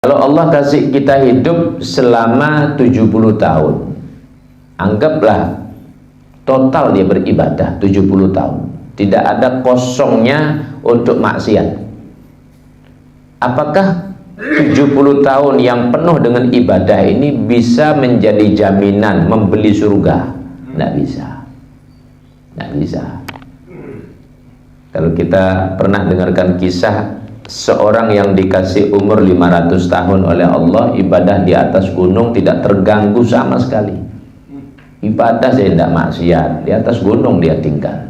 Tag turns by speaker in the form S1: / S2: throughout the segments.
S1: Kalau Allah kasih kita hidup selama 70 tahun, anggaplah total dia beribadah 70 tahun, tidak ada kosongnya untuk maksiat. Apakah 70 tahun yang penuh dengan ibadah ini bisa menjadi jaminan membeli surga? Tidak bisa. Tidak bisa. Kalau kita pernah dengarkan kisah seorang yang dikasih umur 500 tahun oleh Allah, ibadah di atas gunung tidak terganggu sama sekali. Ibadah saya tidak maksiat, di atas gunung dia tinggal,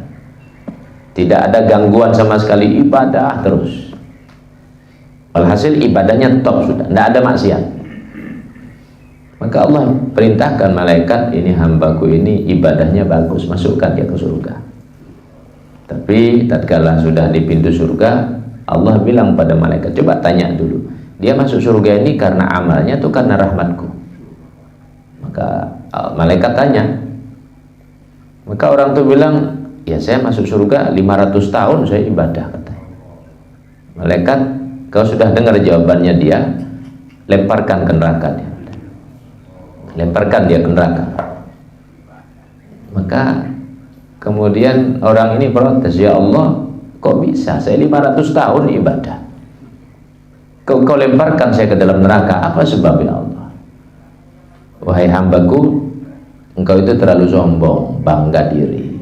S1: tidak ada gangguan sama sekali, ibadah terus. Alhasil ibadahnya top sudah, tidak ada maksiat. Maka Allah perintahkan malaikat, ini hambaku ini ibadahnya bagus, masukkan dia ke surga. Tapi tatkala sudah di pintu surga, Allah bilang pada malaikat, coba tanya dulu, dia masuk surga ini karena amalnya atau karena rahmatku? Maka malaikat tanya. Maka orang itu bilang, ya saya masuk surga 500 tahun saya ibadah, katanya. Malaikat, kau sudah dengar jawabannya dia, lemparkan ke neraka dia. Lemparkan dia ke neraka. Maka kemudian orang ini protes, ya Allah, kok bisa? Saya 500 tahun ibadah. Kau lemparkan saya ke dalam neraka. Apa sebabnya Allah? Wahai hambaku, engkau itu terlalu sombong, bangga diri.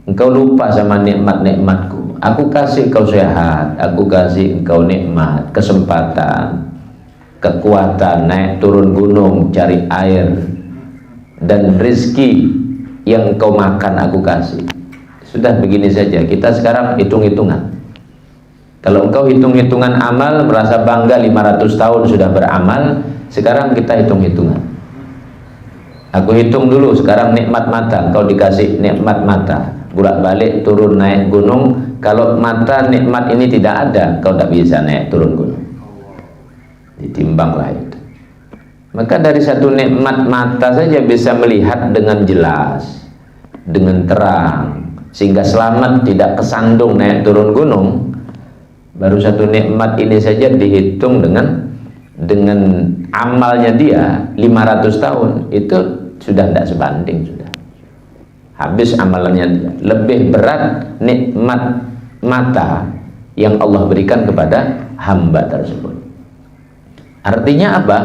S1: Engkau lupa sama nikmat-nikmatku. Aku kasih kau sehat, aku kasih engkau nikmat, kesempatan, kekuatan, naik turun gunung, cari air, dan rezeki yang engkau makan aku kasih. Sudah begini saja, kita sekarang hitung-hitungan. Kalau engkau hitung-hitungan amal, merasa bangga 500 tahun sudah beramal, sekarang kita hitung-hitungan. Aku hitung dulu, sekarang nikmat mata, engkau dikasih nikmat mata, bolak-balik turun naik gunung. Kalau mata nikmat ini tidak ada, kau tak bisa naik turun gunung. Ditimbanglah itu. Maka dari satu nikmat mata saja bisa melihat dengan jelas, dengan terang, sehingga selamat, tidak kesandung naik turun gunung. Baru satu nikmat ini saja dihitung dengan amalnya dia 500 tahun, itu sudah tidak sebanding, sudah habis amalannya dia. Lebih berat nikmat mata yang Allah berikan kepada hamba tersebut. Artinya apa?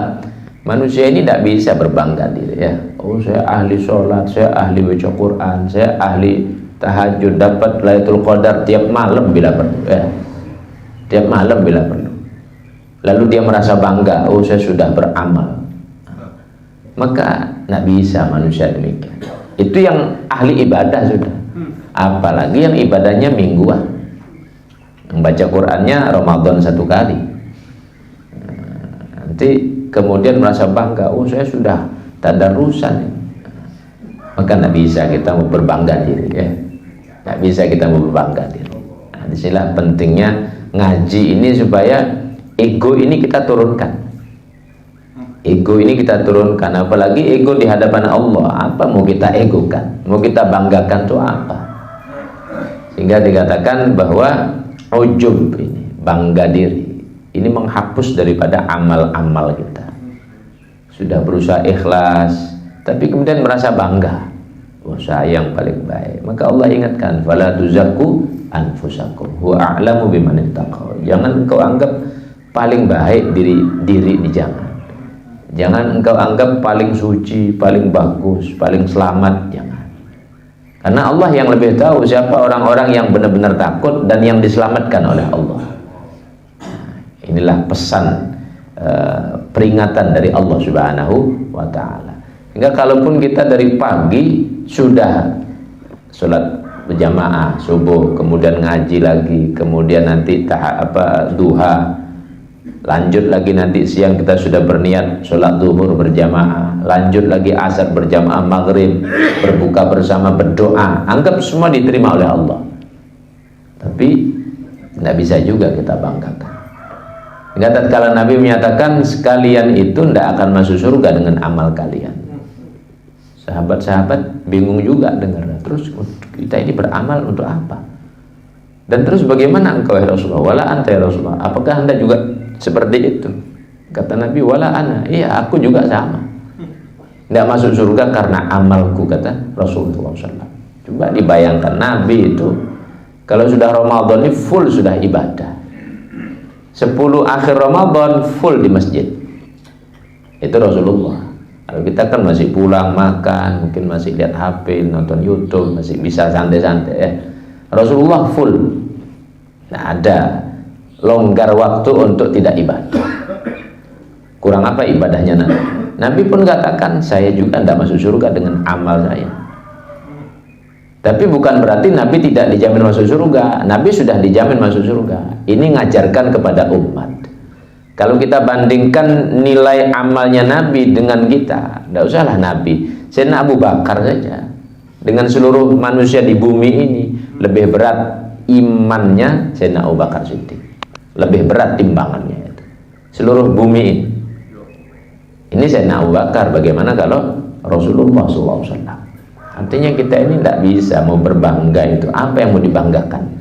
S1: Manusia ini tidak bisa berbangga diri, ya. Oh, saya ahli sholat, saya ahli baca Quran, saya ahli tahajud, dapat Lailatul Qadar tiap malam bila perlu, ya. Tiap malam bila perlu. Lalu dia merasa bangga, oh saya sudah beramal. Maka tidak bisa manusia demikian. Itu yang ahli ibadah sudah. Apalagi yang ibadahnya mingguan, membaca Qurannya Ramadan 1 kali. Nanti kemudian merasa bangga, oh saya sudah tadarusan. Maka tidak bisa kita mau berbangga diri, ya. Tidak bisa kita mau berbangga diri. Nah, disinilah pentingnya ngaji ini, supaya ego ini kita turunkan. Ego ini kita turunkan, apalagi ego di hadapan Allah. Apa mau kita egokan, mau kita banggakan itu apa? Sehingga dikatakan bahwa ujub ini, bangga diri, ini menghapus daripada amal-amal kita. Sudah berusaha ikhlas, tapi kemudian merasa bangga, oh saya yang paling baik. Maka Allah ingatkan, fala tuzakku anfusakum huwa a'lamu biman ittaqa. Jangan engkau anggap paling baik diri ini, jangan engkau anggap paling suci, paling bagus, paling selamat, jangan. Karena Allah yang lebih tahu siapa orang-orang yang benar-benar takut dan yang diselamatkan oleh Allah. Inilah pesan, peringatan dari Allah Subhanahu wa ta'ala. Hingga kalaupun kita dari pagi sudah sholat berjamaah subuh, kemudian ngaji lagi, kemudian nanti duha, lanjut lagi nanti siang kita sudah berniat sholat zuhur berjamaah, lanjut lagi asar berjamaah, maghrib berbuka bersama, berdoa, anggap semua diterima oleh Allah. Tapi tidak bisa juga kita banggakan. Hingga tatkala Nabi menyatakan sekalian itu tidak akan masuk surga dengan amal kalian. Sahabat-sahabat bingung juga dengar. Terus kita ini beramal untuk apa? Dan terus bagaimana engkau ya Rasulullah? Wala anta ya Rasulullah. Apakah anda juga seperti itu? Kata Nabi, wala ana, iya aku juga sama. Tidak masuk surga karena amalku, kata Rasulullah SAW. Coba dibayangkan, Nabi itu kalau sudah Ramadan ini full sudah ibadah. 10 akhir Ramadan full di masjid. Itu Rasulullah. Kalau kita kan masih pulang makan, mungkin masih lihat HP, nonton YouTube, masih bisa santai-santai. Rasulullah full. Nah, ada longgar waktu untuk tidak ibadah. Kurang apa ibadahnya Nabi? Nabi pun katakan, saya juga tidak masuk surga dengan amal saya. Tapi bukan berarti Nabi tidak dijamin masuk surga. Nabi sudah dijamin masuk surga. Ini ngajarkan kepada umat. Kalau kita bandingkan nilai amalnya Nabi dengan kita, tidak usahlah Nabi, Sayyidina Abu Bakar saja. Dengan seluruh manusia di bumi ini, lebih berat imannya Sayyidina Abu Bakar Siddiq. Lebih berat timbangannya itu. Seluruh bumi ini. Ini Sayyidina Abu Bakar. Bagaimana kalau Rasulullah SAW? Artinya kita ini tidak bisa mau berbangga itu. Apa yang mau dibanggakan?